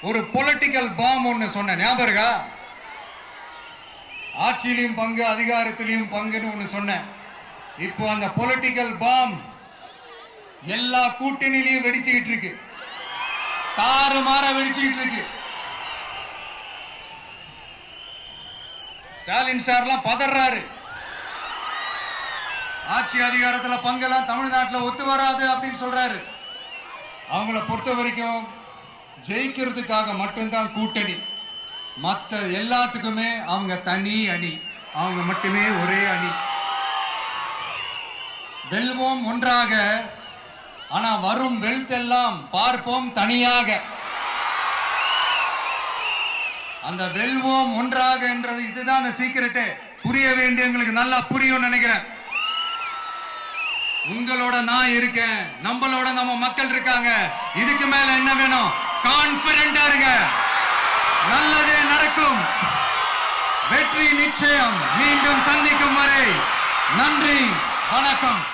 ஒரு political bomb ஒன்னு சொன்ன ஞாபகம் இருக்கா? ஆட்சியிலையும் பங்கு அதிகாரத்திலையும் பங்குன்னு ஒன்னு சொன்னேன். இப்போ அந்த பொலிட்டிக்கல் பாம் எல்லா கூட்டணியிலையும் வெடிச்சுக்கிட்டு இருக்கு, தாறுமாற வெடிச்சுக்கிட்டு இருக்கு. ஸ்டாலின் சார்லாம் பதறாரு. ஆட்சி அதிகாரத்துல பங்கெல்லாம் தமிழ்நாட்டில் ஒத்து வராது அப்படின்னு சொல்றாரு. அவங்கள பொறுத்த வரைக்கும் ஜெயிக்கிறதுக்காக மட்டும்தான் கூட்டணி, மற்ற எல்லாத்துக்குமே அவங்க தனி அணி, அவங்க மட்டுமே ஒரே அணி. வெல்வோம் ஒன்றாக, ஆனா வரும் வெல்த் எல்லாம் பார்ப்போம் தனியாக. அந்த வெல்வோம் ஒன்றாக என்றது இதுதான் அந்த சீக்கிரட்டே. புரிய வேண்டியவங்களுக்கு நல்லா புரியும் நினைக்கிறேன். உங்களோட நான் இருக்கேன், நம்மளோட நம்ம மக்கள் இருக்காங்க. இதுக்கு மேல என்ன வேணும்? கான்பிடென்டா இருங்க, நல்லதே நடக்கும், வெற்றி நிச்சயம். மீண்டும் சந்திக்கும் வரை நன்றி, வணக்கம்.